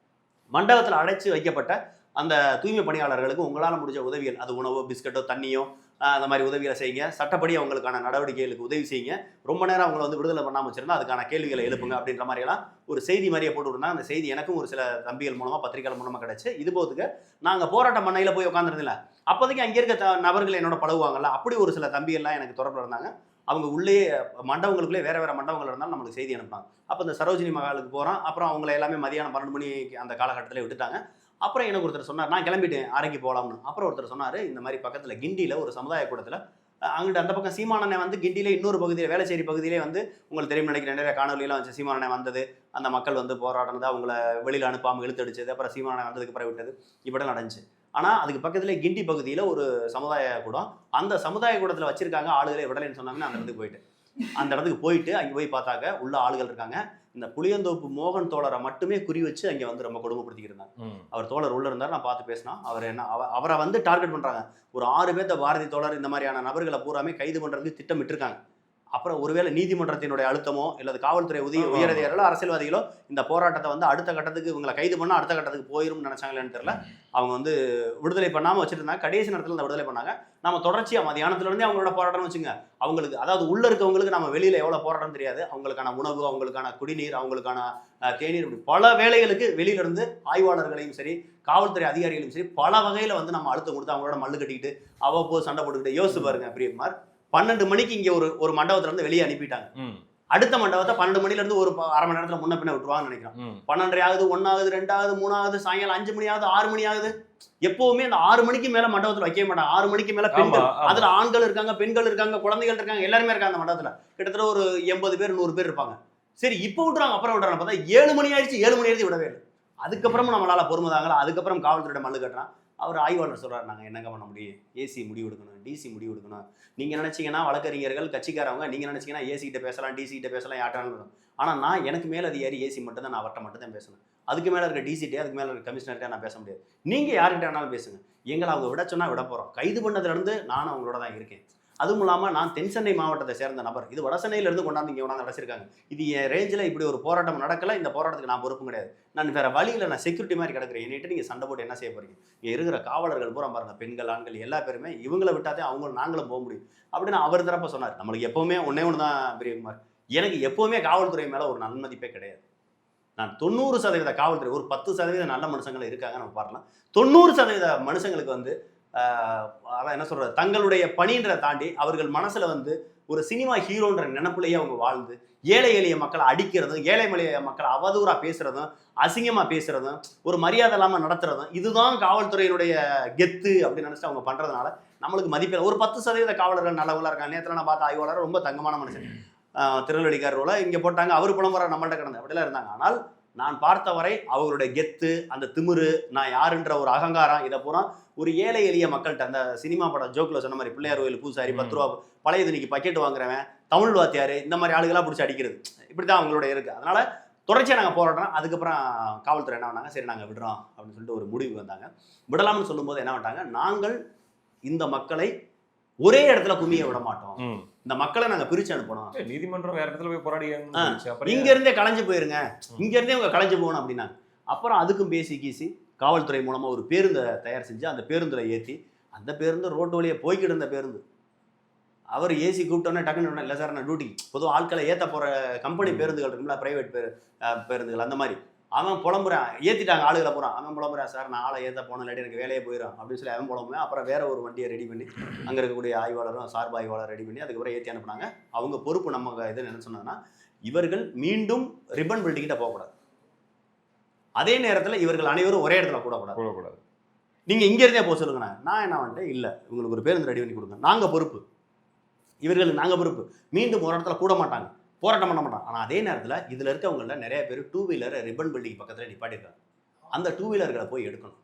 S2: மண்டபத்தில் அடைச்சி வைக்கப்பட்ட அந்த தூய்மை பணியாளர்களுக்கு உங்களால் முடிஞ்ச உதவிகள், அது உணவோ பிஸ்கட்டோ தண்ணியோ அந்த மாதிரி உதவிகளை செய்யுங்க. சட்டப்படி அவங்களுக்கான நடவடிக்கைகளுக்கு உதவி செய்யுங்க. ரொம்ப நேரம் அவங்கள வந்து விடுதலை பண்ணாமல் வச்சிருந்தா அதுக்கான கேள்விகளை எழுப்புங்க அப்படின்ற மாதிரியெல்லாம் ஒரு செய்தி மாதிரியே போட்டு விட்டுருந்தாங்க. அந்த செய்தி எனக்கும் ஒரு சில தம்பிகள் மூலமாக பத்திரிகைகள் மூலமாக கிடச்சி. இது போதுக்கு நாங்கள் போராட்டம் பண்ணையில் போய் உட்காந்துருந்தில்ல, அப்போதைக்கு அங்கே இருக்க நபர்கள் என்னோட பழகுவாங்கல்ல, அப்படி ஒரு சில தம்பிகள்லாம் எனக்கு தொடர்பில் இருந்தாங்க. அவங்க உள்ளே மண்டபங்களுக்குள்ளே வேற மண்டபங்கள் இருந்தாலும் நம்மளுக்கு செய்தி அனுப்புனாங்க. அப்போ இந்த சரோஜினி மகாலுக்கு போகிறோம். அப்புறம் அவங்கள எல்லாமே மதியானம் 12 மணிக்கு அந்த காலகட்டத்தில் விட்டுட்டாங்க. அப்புறம் எனக்கு ஒருத்தர் சொன்னார், நான் கிளம்பிட்டேன் ஆரைக்கு போகலாம்னு. அப்புறம் ஒருத்தர் சொன்னார், இந்த மாதிரி பக்கத்தில் கிண்டியில் ஒரு சமுதாய கூடத்தில் அங்கிட்டு அந்த பக்கம் சீமானனை வந்து கிண்டியில இன்னொரு பகுதியில் வேளச்சேரி பகுதியிலே வந்து உங்களுக்கு தெரியும் நினைக்கிறேன், நிறைய காணொலியெல்லாம் வச்சு சீமானனை வந்தது, அந்த மக்கள் வந்து போராடினது, அவங்கள வெளியில் அனுப்பாமல் இழுத்தடிச்சது, அப்புறம் சீமானனை வந்ததுக்கு பிறகு விட்டது, இப்படி நடந்துச்சு. ஆனால் அதுக்கு பக்கத்துலேயே கிண்டி பகுதியில் ஒரு சமுதாய கூடம், அந்த சமுதாய கூடத்தில் வச்சிருக்காங்க ஆளுகளை விடலைன்னு சொன்னாங்கன்னா அந்த இடத்துக்கு போயிட்டு அங்கே போய் பார்த்தாக்க உள்ள ஆளுகள் இருக்காங்க. இந்த புளியந்தோப்பு மோகன் தோழரை மட்டுமே குறி வச்சு அங்கே வந்து ரொம்ப கொடுமைப்படுத்திக்கிட்டு அவர் தோழர் உள்ள இருந்தார், நான் பார்த்து பேசினா அவர் என்ன அவரை வந்து டார்கெட் பண்ணுறாங்க. ஒரு 6 பேர்த்த பாரதி தோழர் இந்த மாதிரியான நபர்களை பூராமே கைது பண்ணுறதுக்கு திட்டமிட்டிருக்காங்க. அப்புறம் ஒருவேளை நீதிமன்றத்தினுடைய அழுத்தமோ இல்லது காவல்துறை உயரதிகாரிகளோ அரசியல்வாதிகளோ இந்த போராட்டத்தை வந்து அடுத்த கட்டத்துக்கு இவங்களை கைது பண்ணால் அடுத்த கட்டத்துக்கு போயிரும் நினைச்சாங்களேன்னு தெரியல. அவங்க வந்து விடுதலை பண்ணாமல் வச்சுருந்தாங்க. கடைசி நேரத்தில் இந்த விடுதலை பண்ணாங்க. நம்ம தொடர்ச்சியாக மதியானத்துலேருந்தே அவங்களோட போராட்டம்னு வச்சுங்க. அவங்களுக்கு அதாவது உள்ள இருக்கவங்களுக்கு நம்ம வெளியில் எவ்வளோ போராட்டம் தெரியாது. அவங்களுக்கான உணவு, அவங்களுக்கான குடிநீர், அவங்களுக்கான தேநீர், இப்படி பல வேலைகளுக்கு வெளியிலிருந்து ஆய்வாளர்களையும் சரி காவல்துறை அதிகாரிகளையும் சரி பல வகையில் வந்து நம்ம அழுத்தம் கொடுத்து அவங்களோட மல்லு கட்டிக்கிட்டு அவ்வப்போது சண்டை போட்டுக்கிட்டு யோசிச்சு பாருங்க பிரியகுமார். 12 மணிக்கு இங்கே ஒரு மண்டபத்துல இருந்து வெளியே அனுப்பிட்டாங்க. அடுத்த மண்டபத்தை 12 மணில இருந்து ஒரு அரை மணி நேரத்துல முன்ன பின்ன விட்டுருவாங்கன்னு நினைக்கிறோம். 12:30 ஆகுது, 1 ஆகுது, 2 ஆகுது, 3 ஆகுது, சாயங்காலம் 5 மணி ஆகுது, 6 மணி ஆகுது. எப்பவுமே அந்த 6 மணிக்கு மேல மண்டபத்துல வைக்க மாட்டாங்க. 6 மணிக்கு மேல பெண்கள், அதுல ஆண்கள் இருக்காங்க, பெண்கள் இருக்காங்க, குழந்தைகள் இருக்காங்க, எல்லாருமே இருக்காங்க அந்த மண்டபத்துல. கிட்டத்தட்ட ஒரு 80 பேர் 100 பேர் இருப்பாங்க. சரி இப்ப விட்டுறாங்க, அப்புறம் விடுறாங்க. பார்த்தா 7 மணி ஆயிடுச்சு, 7 மணி ஆயிடுச்சு, விடவே இல்லை. அதுக்கப்புறமும் நம்மளால பொறுமதாங்களா. அதுக்கப்புறம் காவல்துறையிட மல்லு கட்டுறான். அவர் ஆய்வாளர் சொல்றாரு, நாங்கள் என்னங்க பண்ண முடியும், ஏசி முடிவு எடுக்கணும், டிசி முடிவு எடுக்கணும். நீங்கள் நினச்சிங்கன்னா வழக்கறிஞர்கள் கட்சிக்காரவங்க, நீங்கள் நினச்சிங்கன்னா ஏசி கிட்ட பேசலாம், டிசி கிட்ட பேசலாம், யாட்டாலும். ஆனால் நான் எனக்கு மேலே அதிகாரி ஏசி மட்டும் தான், நான் அவர்கிட்ட மட்டும் தான் பேசணும். அதுக்கு மேலே இருக்க டிசிட்டே, அதுக்கு மேலே இருக்க கமிஷனர்கிட்ட நான் பேச முடியாது. நீங்கள் யார்கிட்ட வேணாலும் பேசுங்க, எங்களை அவங்க விட சொன்னால் விட போகிறோம். கைது பண்ணதுலேருந்து நானும் அவங்களோட தான் இருக்கேன். அதுவும் இல்லாமல் நான் தென் சென்னை மாவட்டத்தை சேர்ந்த நபர். இது வட சென்னையிலேருந்து கொண்டாந்து இங்கே கொண்டாந்து அடைச்சிருக்காங்க. இது என் ரேஞ்சில் இப்படி ஒரு போராட்டம் நடக்கலை. இந்த போராட்டத்துக்கு நான் பொறுப்பு கிடையாது. நான் வேறு வழியில் நான் செக்யூரிட்டி மாதிரி கிடக்கிறேன். என்னிட்டு நீங்கள் சண்டை போட்டு என்ன செய்ய போறீங்க? இங்கே இருக்கிற காவலர்கள் பூரா பாருங்கள், பெண்கள் ஆண்கள் எல்லா பேருமே, இவங்களை விட்டாதே அவங்களும் நாங்களும் போக முடியும் அப்படின்னு அவர் தரப்ப சொன்னார். நம்மளுக்கு எப்போவுமே ஒன்று தான் பிரியகுமார், எனக்கு எப்போவுமே காவல்துறை மேலே ஒரு நன்மதிப்பே கிடையாது. நான் 90% காவல்துறை, ஒரு 10% நல்ல மனுஷங்கள் இருக்காங்க நம்ம பார்க்கலாம். 90% மனுஷங்களுக்கு வந்து அதான் என்ன சொல்றது, தங்களுடைய பணின்றதை தாண்டி அவர்கள் மனசுல வந்து ஒரு சினிமா ஹீரோன்ற நினைப்புலையே அவங்க வாழ்ந்து ஏழை எளிய மக்களை அடிக்கிறதும், ஏழை எளிய மக்களை அவதூறா பேசுறதும், அசிங்கமா பேசுறதும், ஒரு மரியாதை இல்லாம நடத்துறதும், இதுதான் காவல்துறையினுடைய கெத்து அப்படின்னு நினைச்சு அவங்க பண்றதுனால நம்மளுக்கு மதிப்பில்லை. ஒரு 10% காவலர்கள் நல்லவங்களா இருக்காங்க. நேரத்தில் நான் பார்த்த ஆய்வாளர் ரொம்ப தங்கமான மனுஷன், திருநெல்வேலிக்காரோல இங்கே போட்டாங்க, அவர் புலம்புற நம்மள்ட்ட கிடந்து அப்படிலாம் இருந்தாங்க. ஆனால் நான் பார்த்தவரை அவர்களுடைய கெத்து, அந்த திமிரு, நான் யாருன்ற ஒரு அகங்காரம், இதை பூரா ஒரு ஏழை எளிய மக்கள்கிட்ட, அந்த சினிமா படம் ஜோக்கில் சொன்ன மாதிரி பிள்ளையார் கோயில் பூசாரி 10 ரூபா பழைய துணிக்கு பக்கெட் வாங்குறவன், தமிழ் வாத்தியார், இந்த மாதிரி ஆளுகளாக பிடிச்சி அடிக்கிறது, இப்படி தான் அவங்களோட இருக்குது. அதனால தொடர்ச்சியாக நாங்கள் போராடுறோம். அதுக்கப்புறம் காவல்துறை என்ன பண்ணாங்க, சரி நாங்கள் விடுறோம் அப்படின்னு சொல்லிட்டு ஒரு முடிவு வந்தாங்க. விடலாம்னு சொல்லும்போது என்ன பண்ணிட்டாங்க, நாங்கள் இந்த மக்களை ஒரே இடத்துல குமிய விட மாட்டோம், இந்த மக்களை நாங்கள் பிரிச்சு அனுப்பணும்.
S1: நீதிமன்றம் வேற இடத்துல போய் போராடி
S2: இங்க இருந்தே கலைஞ்சு போயிருங்க, இங்க இருந்தே உங்க கலைஞ்சு போகணும் அப்படின்னா. அப்புறம் அதுக்கும் பேசி கீசி காவல்துறை மூலமா ஒரு பேருந்தை தயார் செஞ்சு அந்த பேருந்துல ஏற்றி, அந்த பேருந்து ரோட்டு வழியே போய்கிட்டு இருந்த பேருந்து, அவர் ஏசி கூப்பிட்டோன்னே டக்குன்னு இல்லை சார் நான் டியூட்டி, பொதுவாக ஆட்களை ஏற்ற போகிற கம்பெனி பேருந்துகள் இருக்குங்களா, பிரைவேட் பேருந்துகள், அந்த மாதிரி அவன் புலம்புறான், ஏற்றிட்டாங்க ஆளுகளை போகிறான், அவன் புலம்புறான், சார் நான் ஆளை ஏற்ற போன இல்லாட்டி எனக்கு வேலையே போயிடும் அப்படின்னு சொல்லி அவன் புலம்புவேன். அப்புறம் வேற ஒரு வண்டியை ரெடி பண்ணி அங்கே இருக்கக்கூடிய ஆய்வாளரும் சார்பு ஆய்வாளர் ரெடி பண்ணி அதுக்கப்புறம் ஏற்றி அனுப்புனாங்க. அவங்க பொறுப்பு நம்ம இது என்ன சொன்னாங்கன்னா, இவர்கள் மீண்டும் ரிப்பன் பில்டிங்கிட்ட போகக்கூடாது, அதே நேரத்தில் இவர்கள் அனைவரும் ஒரே இடத்துல கூடக்கூடாது, நீங்கள் இங்கேருந்தே போக சொல்லுங்கண்ணா. நான் என்ன வந்துட்டேன், இல்லை உங்களுக்கு ஒரு பேருந்து ரெடி பண்ணி கொடுங்க, நாங்கள் பொறுப்பு, இவர்களுக்கு நாங்கள் பொறுப்பு. மீண்டும் ஒரு இடத்துல கூட மாட்டாங்க, போராட்டம் பண்ண மாட்டாங்க. ஆனால் அதே நேரத்தில் இதில் இருக்கவங்கள நிறைய பேர் 2 வீலர் ரிப்பன் பில்டிங் பக்கத்தில் நிப்பாட்டிருக்காங்க, அந்த 2 வீலர்களை போய் எடுக்கணும்.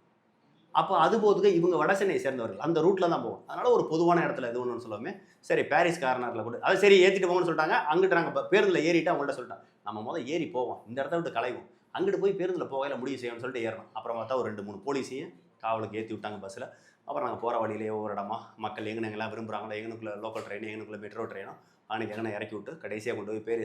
S2: அப்போ அது போதுக்கு இவங்க வட சென்னையை சேர்ந்தவர்கள் அந்த ரூட்டில் தான் போகும். அதனால் ஒரு பொதுவான இடத்துல எது ஒன்றுன்னு சொல்லாமே, சரி பாரிஸ் கார்னரில் கூட அது சரி ஏற்றிட்டு போகணும்னு சொல்லிட்டாங்க. அங்கிட்டு நாங்கள் பேருந்தில் ஏறிட்டு அவங்கள்ட்ட சொல்லிட்டாங்க, நம்ம ஏறி போவோம், இந்த இடத்த விட்டு கலைவோம், அங்கிட்டு போய் பேருந்தில் போகையில் முடிவு செய்யணும்னு சொல்லிட்டு ஏறணும். அப்புறம் பார்த்தா ஒரு 2-3 போலீஸையும் காவலுக்கு ஏற்றி விட்டாங்க பஸ்ஸில். அப்புறம் நாங்கள் போகிற வழியிலேயே ஒவ்வொரு இடமா மக்கள் எங்கெங்கெல்லாம் விரும்புகிறாங்களோ, எங்கனுக்குள்ள லோக்கல் ட்ரெயின், எங்கனுக்குள்ள மெட்ரோ ட்ரெயினோ அன்றைக்கி எங்கே இறக்கி விட்டு கடைசியாக கொண்டு போய்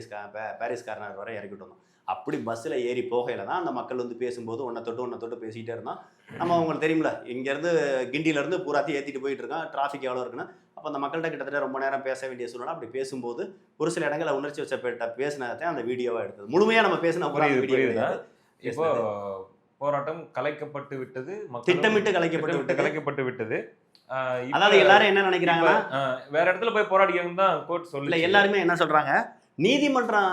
S2: பாரிஸ் கார்னர் வரை இறக்கி விட்டு வந்தோம். அப்படி பஸ்ஸில் ஏறி போகையில் தான் அந்த மக்கள் வந்து பேசும்போது ஒன்றை தொட்டு பேசிக்கிட்டே இருந்தான். நம்ம அவங்களுக்கு தெரியுமில்ல, இங்கேருந்து கிண்டியிலேருந்து பூராத்தையும் ஏற்றிட்டு போயிட்டு இருக்கான், டிராஃபிக் எவ்வளோ இருக்குன்னு. அப்போ அந்த மக்கள்கிட்ட கிட்டத்தட்ட ரொம்ப நேரம் பேச வேண்டிய சூழ்நிலை. அப்படி பேசும்போது ஒரு சில இடங்களில் உணர்ச்சி வச்சப்பட்ட பேசினதை அந்த வீடியோவாக எடுத்தது. முழுமையாக நம்ம பேசின வீடியோ.
S1: இப்போ போராட்டம் கலைக்கப்பட்டு விட்டது,
S2: திட்டமிட்டு கலைக்கப்பட்டு
S1: விட்டது.
S2: அதாவது எல்லாரும் என்ன நினைக்கிறாங்கன்னா,
S1: வேற இடத்துல போய் போராடிக்கணும் தான் கோர்ட் சொல்லல.
S2: எல்லாருமே என்ன சொல்றாங்க, நீதிமன்றம்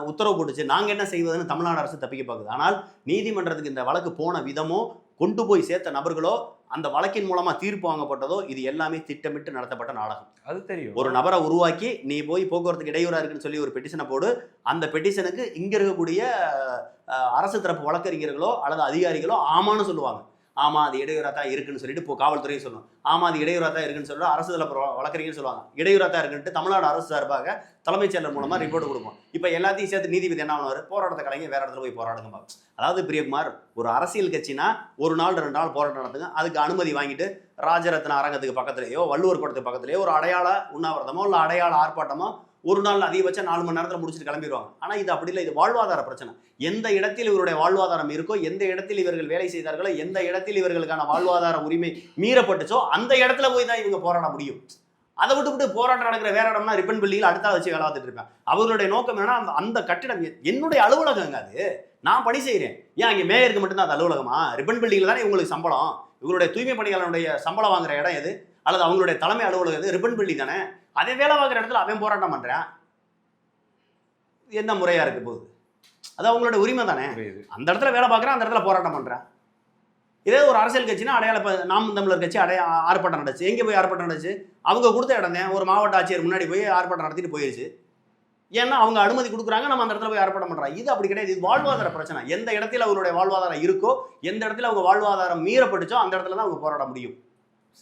S2: உத்தரவு போட்டுச்சு, நாங்க என்ன செய்வதுன்னு தமிழ்நாடு அரசு தப்பிக்க பார்க்குது. ஆனால் நீதிமன்றத்துக்கு இந்த வழக்கு போன விதமோ கொண்டு போய் சேர்த்த நபர்களோ அந்த வழக்கின் மூலமா தீர்ப்பு வாங்கப்பட்டதோ இது எல்லாமே திட்டமிட்டு நடத்தப்பட்ட நாடகம்.
S1: அது தெரியும்.
S2: ஒரு நபரை உருவாக்கி நீ போய் போக்குவரத்துக்கு இடையூறா இருக்குன்னு சொல்லி ஒரு பெட்டிஷனை போடு, அந்த பெட்டிஷனுக்கு இங்க இருக்கக்கூடிய அரசு தரப்பு வழக்கறிஞர்களோ அல்லது அதிகாரிகளோ ஆமான்னு சொல்லுவாங்க. ஆமா அது இடையூறா தான் இருக்குன்னு சொல்லிட்டு இப்போ காவல்துறையும் சொல்லணும். ஆமா அது இடையூறா தான் இருக்குன்னு சொல்லிட்டு அரசு தரப்பு வழக்கறிஞர் சொல்லுவாங்க. இடையூறா தான் இருக்குன்ட்டு தமிழ்நாடு அரசு சார்பாக தலைமைச் செயலர் மூலமா ரிப்போர்ட் கொடுப்போம். இப்போ எல்லாத்தையும் சேர்த்து நீதிபதி என்ன பண்ணுவார், போராட்டத்தை கலைஞர் வேற இடத்துல போய் போராடுங்க. அதாவது பிரியகுமார், ஒரு அரசியல் கட்சினா 1 நாள் 2 நாள் போராட்டம் நடத்துங்க, அதுக்கு அனுமதி வாங்கிட்டு ராஜரத்ன அரங்கத்துக்கு பக்கத்துலயோ வள்ளுவர் கூடத்துக்கு பக்கத்துலயோ ஒரு அடையாள உண்ணாவிரதமோ இல்லை அடையாள ஆர்ப்பாட்டமோ 1 நாள் அதிகபட்சம் 4 மணி நேரத்தில் முடிச்சுட்டு கிளம்பிடுவாங்க. ஆனால் இது அப்படி இல்லை, இது வாழ்வாதார பிரச்சனை. எந்த இடத்தில் இவருடைய வாழ்வாதாரம் இருக்கோ, எந்த இடத்தில் இவர்கள் வேலை செய்தார்களோ, எந்த இடத்தில் இவர்களுக்கான வாழ்வாதார உரிமை மீறப்பட்டுச்சோ அந்த இடத்துல போய் தான் இவங்க போராட முடியும். அதை விட்டு போராட்டம் நடக்கிற வேற இடம்னா ரிப்பன் பில்டிங்கில் அடுத்த வச்சு வேலை பார்த்துட்டு இருப்பேன். அவர்களுடைய நோக்கம் என்னன்னா அந்த கட்டிடம் என்னுடைய அலுவலகங்க, அது நான் பணி செய்கிறேன். ஏன் அங்கே மேயருக்கு மட்டும்தான் அது அலுவலகமா? ரிப்பன் பில்டிங்கில் தானே இவங்களுக்கு சம்பளம். இவங்களுடைய தூய்மை பணியாளருடைய சம்பளம் வாங்குற இடம் எது, அல்லது அவங்களுடைய தலைமை அலுவலகம் எது? ரிப்பன் பில்டிங் தானே. அதே வேலை பார்க்குற இடத்துல அவன் போராட்டம் பண்றான், என்ன முறையா இருக்கு போகுது? அது அவங்களோட உரிமை தானே. அந்த இடத்துல வேலை பார்க்குறான், அந்த இடத்துல போராட்டம் பண்றான். இதே ஒரு அரசியல் கட்சினா அடையாள நாம் தமிழர் கட்சி ஆர்ப்பாட்டம் நடந்துச்சு. எங்கே போய் ஆர்ப்பாட்டம் நடந்துச்சு? அவங்க கொடுத்த இடம் தான். ஒரு மாவட்ட ஆட்சியர் முன்னாடி போய் ஆர்ப்பாட்டம் நடத்திட்டு போயிருச்சு. ஏன்னா அவங்க அனுமதி கொடுக்குறாங்க, நம்ம அந்த இடத்துல போய் ஆர்ப்பாட்டம் பண்றோம். இது அப்படி கிடையாது, இது வாழ்வாதார பிரச்சனை. எந்த இடத்துல அவங்களுடைய வாழ்வாதாரம் இருக்கோ, எந்த இடத்துல அவங்க வாழ்வாதாரம் மீறப்பட்டுச்சோ அந்த இடத்துல தான் அவங்க போராட முடியும்.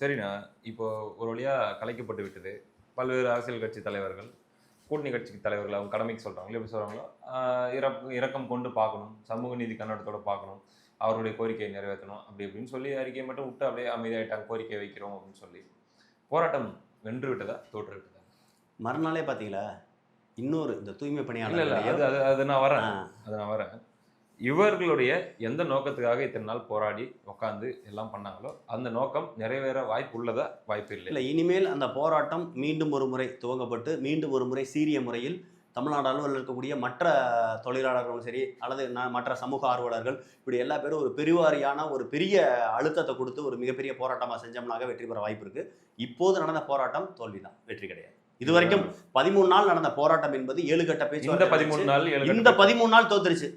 S1: சரிண்ணா, இப்போ ஒரு வழியா கலைக்கப்பட்டு விட்டது. பல்வேறு அரசியல் கட்சி தலைவர்கள், கூட்டணி கட்சி தலைவர்கள் அவங்க கடமைக்கு சொல்கிறாங்களோ எப்படி சொல்கிறாங்களோ இரக்கம் கொண்டு பார்க்கணும், சமூக நீதி கண்ணோட்டத்தோட பார்க்கணும், அவருடைய கோரிக்கையை நிறைவேற்றணும் அப்படி இப்படின்னு சொல்லி அறிக்கையை மட்டும் விட்டு அப்படியே அமைதியாயிட்டாங்க. கோரிக்கை வைக்கிறோம் அப்படின்னு சொல்லி போராட்டம் வென்று விட்டதா தோற்று விட்டதா?
S2: மறுநாளே பார்த்தீங்களா இன்னொரு இந்த தூய்மை பணியாளர்.
S1: இல்லை அது நான் வரேன். இவர்களுடைய எந்த நோக்கத்துக்காக இத்தனை நாள் போராடி உட்காந்து எல்லாம் பண்ணாங்களோ அந்த நோக்கம் நிறைவேற வாய்ப்பு உள்ளதா? வாய்ப்பு இல்லை.
S2: இனிமேல் அந்த போராட்டம் மீண்டும் ஒரு முறை துவங்கப்பட்டு மீண்டும் ஒரு முறை சீரிய முறையில் தமிழ்நாடு அளவில் இருக்கக்கூடிய மற்ற தொழிலாளர்களும் சரி அல்லது மற்ற சமூக ஆர்வலர்கள் இப்படி எல்லா பேரும் ஒரு பெருவாரியான ஒரு பெரிய அழுத்தத்தை கொடுத்து ஒரு மிகப்பெரிய போராட்டமாக செஞ்சோம்னாக வெற்றி பெற வாய்ப்பு இருக்கு. இப்போது நடந்த போராட்டம் தோல்விதான், வெற்றி கிடையாது. இதுவரைக்கும் 13 நாள் நடந்த போராட்டம் என்பது 7 கட்ட பேச்சு. இந்த 13 நாள் தோத்துருச்சு.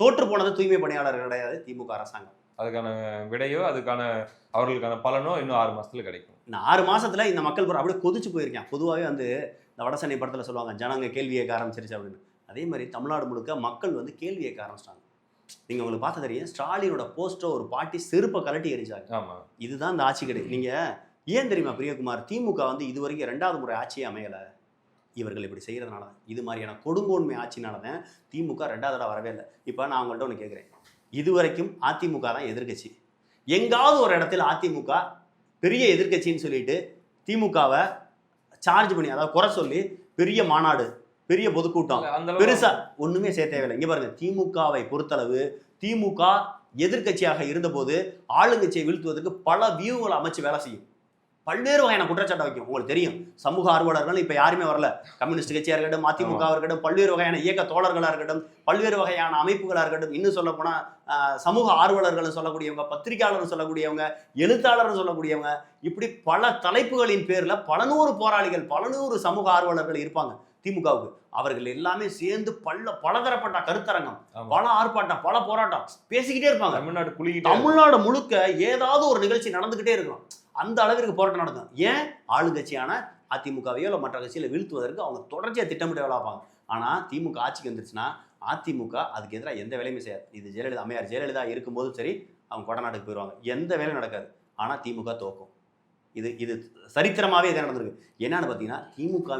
S2: தோற்று போனது தூய்மை பணியாளர்கள் கிடையாது, திமுக அரசாங்கம்.
S1: அதுக்கான விடையோ அதுக்கான அவர்களுக்கான பலனோ இன்னும் 6 மாசத்துல கிடைக்கும்.
S2: இன்னும் 6 மாசத்துல இந்த மக்கள் அப்படியே கொதிச்சு போயிருக்கேன். பொதுவாகவே வந்து இந்த வடசென்னை படத்துல சொல்லுவாங்க ஜனங்க கேள்வி கேட்க ஆரம்பிச்சிருச்சு அப்படின்னு. அதே மாதிரி தமிழ்நாடு முழுக்க மக்கள் வந்து கேள்வி கேட்க ஆரம்பிச்சிட்டாங்க. நீங்க உங்களுக்கு பார்த்த தெரியும், ஸ்டாலினோட போஸ்டோ ஒரு பாட்டி செருப்பை கலட்டி எரிச்சாங்க.
S1: ஆமா, இதுதான்
S2: இந்த ஆட்சி கிடையாது. நீங்க ஏன் தெரியுமா பிரியகுமார், திமுக வந்து இதுவரைக்கும் 2வது முறை ஆட்சியே அமையல. இவர்கள் இப்படி செய்கிறதுனால தான், இது மாதிரியான கொடுங்கோன்மை ஆட்சினால தான் திமுக 2வது தடவை வரவே இல்லை. இப்போ நான் உங்கள்கிட்ட ஒன்று கேட்குறேன், இதுவரைக்கும் அதிமுக தான் எதிர்கட்சி. எங்காவது ஒரு இடத்துல அதிமுக பெரிய எதிர்கட்சின்னு சொல்லிட்டு திமுகவை சார்ஜ் பண்ணி, அதாவது குறை சொல்லி பெரிய மாநாடு பெரிய பொதுக்கூட்டம் பெருசா ஒண்ணுமே செய்ய தேவையில்லை. இங்க பாருங்க, திமுகவை பொறுத்தளவு திமுக எதிர்கட்சியாக இருந்தபோது ஆளுங்கட்சியை வீழ்த்துவதற்கு பல வியூகளை அமைச்சு வேலை செய்யும், பல்வேறு வகையான குற்றச்சாட்டை வைக்கும். உங்களுக்கு தெரியும், சமூக ஆர்வலர்கள் இப்ப யாருமே வரல. கம்யூனிஸ்ட் கட்சியா இருக்கட்டும், அதிமுக இருக்கட்டும், பல்வேறு வகையான இயக்க தோழர்களா இருக்கட்டும், பல்வேறு வகையான அமைப்புகளா இருக்கட்டும், இன்னும் சொல்ல போனா சமூக ஆர்வலர்கள் சொல்லக்கூடியவங்க, பத்திரிகையாளர் சொல்லக்கூடியவங்க, எழுத்தாளர் சொல்லக்கூடியவங்க, இப்படி பல தலைப்புகளின் பேர்ல பல நூறு போராளிகள், பல நூறு சமூக ஆர்வலர்கள் இருப்பாங்க திமுகவுக்கு. அவர்கள் எல்லாமே சேர்ந்து பலதரப்பட்ட கருத்தரங்கம், பல ஆர்ப்பாட்டம், பல போராட்டம் பேசிக்கிட்டே இருப்பாங்க. தமிழ்நாடு முழுக்க ஏதாவது ஒரு நிகழ்ச்சி நடந்துகிட்டே இருக்கும். அந்த அளவிற்கு போராட்டம் நடக்கும். ஏன்? ஆளுங்கட்சியான அதிமுகவையோ இல்லை மற்ற கட்சியில வீழ்த்துவதற்கு அவங்க தொடர்ச்சியாக திட்டமிட்டு வேலை பார்ப்பாங்க. ஆனால் திமுக ஆட்சிக்கு வந்துருச்சுன்னா அதிமுக அதுக்கு எதிராக எந்த வேலையுமே செய்யாது. இது அம்மையார் ஜெயலலிதா இருக்கும்போதும் சரி, அவங்க கொடநாட்டுக்கு போயிடுவாங்க, எந்த வேலையும் நடக்காது. ஆனால் திமுக தோக்கும். இது சரித்திரமாவே இதை நடந்திருக்கு. என்னன்னு பார்த்தீங்கன்னா, திமுக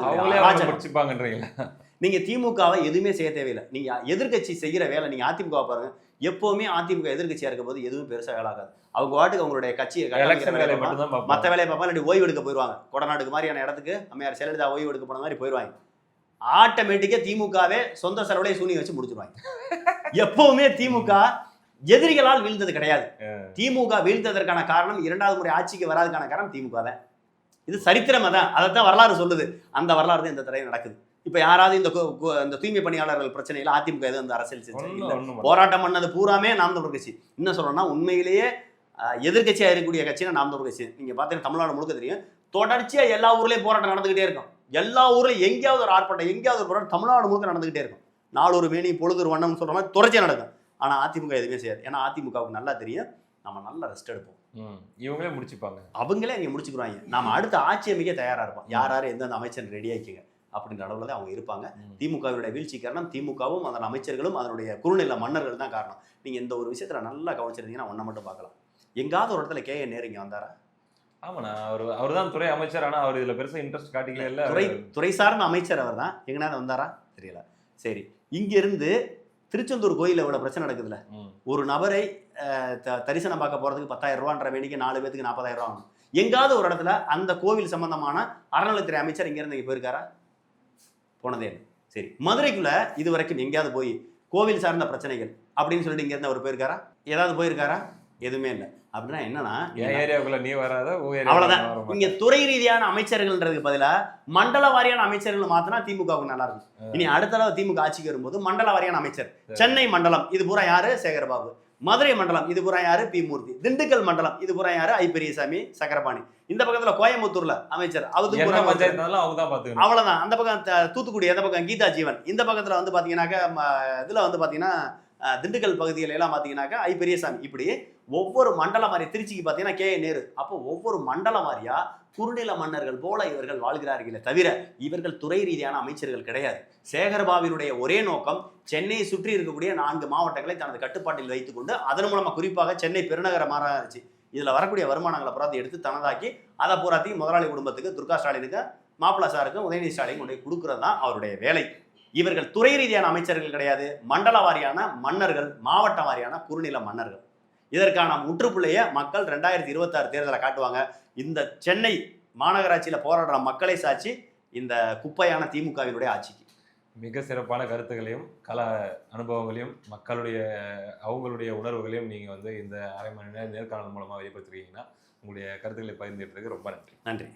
S2: நீங்க திமுகவை எதுவுமே செய்ய தேவையில்லை. நீங்க எதிர்கட்சி செய்கிற வேலை, நீங்க அதிமுக பாருங்க, எப்பவுமே அதிமுக எதிர்கட்சியா இருக்கும் போது எதுவும் பெருசா வேலை ஆகாது. அவங்க வாட்டுக்கு அவங்களுடைய கட்சியை மற்ற வேலையை பார்ப்பா, இல்லாட்டி ஓய்வு எடுக்க போயிடுவாங்க. கொடநாட்டுக்கு மாதிரியான இடத்துக்கு அம்மையார் ஜெயலலிதா ஓய்வு எடுக்க போன மாதிரி போயிடுவாங்க. ஆட்டோமேட்டிக்கா திமுகவே சொந்த செலவுடைய சூனியை வச்சு முடிச்சிருவாங்க. எப்பவுமே திமுக எதிரிகளால் வீழ்ந்தது கிடையாது. திமுக வீழ்ந்ததற்கான காரணம், 2வது முறை ஆட்சிக்கு வராதுக்கான காரணம் திமுக தான். இது சரித்திரமா தான், அதைத்தான் வரலாறு சொல்லுது. அந்த வரலாறு தான் இந்த தடவை நடக்குது. இப்ப யாராவது இந்த தூய்மை பணியாளர்கள் பிரச்சனையில அதிமுக எது அந்த அரசியல் செஞ்சு போராட்டம் பண்ணது பூராமே நாம் தமிழர் கட்சி. என்ன சொல்றோம்னா, உண்மையிலேயே எதிர்கட்சியா இருக்கக்கூடிய கட்சினா நாம் தமிழர் கட்சி. நீங்க பாத்தீங்கன்னா தமிழ்நாடு முழுக்க தெரியும், தொடர்ச்சியா எல்லா ஊர்லயும் போராட்டம் நடந்துகிட்டே இருக்கும். எல்லா ஊர்லயும் எங்கேயாவது ஒரு ஆர்ப்பாட்டம், எங்கேயாவது ஒரு போராட்டம் தமிழ்நாடு முழுக்க நடந்துகிட்டே இருக்கும். நாளொரு மேனி பொழுது வண்ணம் சொல்ற மாதிரி தொடர்ச்சியா நடக்கும். ஆனா அதிமுக எதுவுமே செய்யாது. ஏன்னா அதிமுகவுக்கு நல்லா தெரியும், நம்ம நல்ல ரெஸ்ட் எடுப்போம்,
S1: இவங்களே முடிச்சுப்பாங்க,
S2: அவங்களே அங்கே முடிச்சுக்கிறாங்க, நாம அடுத்த ஆட்சி அமைக்க தயாரா இருப்போம், யார் யார் எந்தெந்த அமைச்சர் ரெடி ஆக்கிங்க அப்படின்ற அளவில் தான் அவங்க இருப்பாங்க. திமுகவுடைய வீழ்ச்சி காரணம் திமுகவும் அதன் அமைச்சர்களும் அதனுடைய குறுநில மன்னர்கள் தான் காரணம். நீங்க இந்த ஒரு விஷயத்துல நல்லா கவனிச்சிருந்தீங்கன்னா ஒன்றை மட்டும் பார்க்கலாம். எங்காவது ஒரு இடத்துல KN நேரு இங்க வந்தாரா?
S1: ஆமாண்ணா, அவர் தான் துறை அமைச்சர், ஆனா அவர் இதுல பெருசா இன்ட்ரெஸ்ட் காட்டிக்கல. இல்ல,
S2: துறை சார்ந்த அமைச்சர் அவர் தான். எங்கனாவது வந்தாரா? தெரியல. சரி, இங்க இருந்து திருச்செந்தூர் கோயிலில் இவ்வளவு பிரச்சனை நடக்குதுல்ல, ஒரு நபரை தரிசனம் பார்க்க போறதுக்கு 10,000 ரூபான்ற வேணிக்கு 4 பேருக்கு 40,000 ரூபா ஆகும். எங்காவது ஒரு இடத்துல அந்த கோவில் சம்பந்தமான அறநிலைத்துறை அமைச்சர் இங்க இருந்து இங்க போயிருக்காரா? போனதே இல்லை. சரி, மதுரைக்குள்ள இது வரைக்கும் எங்கேயாவது போய் கோவில் சார்ந்த பிரச்சனைகள் அப்படின்னு சொல்லிட்டு இங்க இருந்து அவர் போயிருக்காரா? ஏதாவது போயிருக்காரா? எதுவுமே இல்லை. அப்படின்னா என்னன்னா,
S1: ஏரியாவுக்குள்ள நீ வராத,
S2: அவ்வளவுதான். இங்க துறை ரீதியான அமைச்சர்கள்ன்றதுக்கு பதிலா மண்டல வாரியான அமைச்சர்கள் மாத்தினா திமுகவுக்கு நல்லா இருக்கும். இனி அடுத்த தடவை திமுக ஆட்சிக்கு வரும்போது மண்டல வாரியான அமைச்சர், சென்னை மண்டலம் இது பூரா யாரு? சேகர்பாபு. மதுரை மண்டலம் இது பூரா யாரு? பி மூர்த்தி. திண்டுக்கல் மண்டலம் இது பூரா யாரு? ஐ பெரியசாமி, சக்கரபாணி. இந்த பக்கத்துல கோயம்புத்தூர்ல அமைச்சர் அவ்வளவுதான். அந்த பக்கம் தூத்துக்குடி, அந்த பக்கம் கீதா ஜீவன். இந்த பக்கத்துல வந்து பாத்தீங்கன்னாக்கா இதுல வந்து பாத்தீங்கன்னா திண்டுக்கல் பகுதிகள் எல்லாம் பாத்தீங்கன்னாக்கா ஐ பெரியசாமி. இப்படி ஒவ்வொரு மண்டலம் மாதிரி, திருச்சிக்கு பாத்தீங்கன்னா KN நேரு. அப்போ ஒவ்வொரு மண்டலம் மாதிரியா குறுநில மன்னர்கள் போல இவர்கள் வாழ்கிறார்களே தவிர இவர்கள் துறை ரீதியான அமைச்சர்கள் கிடையாது. சேகர்பாபுவினுடைய ஒரே நோக்கம் சென்னையை சுற்றி இருக்கக்கூடிய 4 மாவட்டங்களை தனது கட்டுப்பாட்டில் வைத்துக்கொண்டு அதன் மூலமா குறிப்பாக சென்னை பெருநகர மாறாச்சு இதுல வரக்கூடிய வருமானங்களை புறாத்தி எடுத்து தனதாக்கி அதை பூராத்தையும் முதலாளி குடும்பத்துக்கு, துர்கா ஸ்டாலினுக்கு, மாப்பிள சாருக்கும், உதயநிதி ஸ்டாலின் கொண்டு கொடுக்கறது தான் அவருடைய வேலை. இவர்கள் துறை ரீதியான அமைச்சர்கள் கிடையாது, மண்டல வாரியான மன்னர்கள், மாவட்ட வாரியான குறுநில மன்னர்கள். இதற்கான முற்றுப்புள்ளைய மக்கள் 2026 தேர்தலை காட்டுவாங்க. இந்த சென்னை மாநகராட்சியில போராடுற மக்களை சாட்சி இந்த குப்பையான திமுகவினுடைய ஆட்சிக்கு.
S1: மிக சிறப்பான கருத்துக்களையும் கல அனுபவங்களையும் அவங்களுடைய உணர்வுகளையும் நீங்க வந்து இந்த அரை மணி நேரம் நேர்காணல் மூலமா வெளிப்படுத்துறீங்கன்னா உங்களுடைய கருத்துக்களை பகிர்ந்துட்டு ரொம்ப நன்றி.
S2: நன்றி.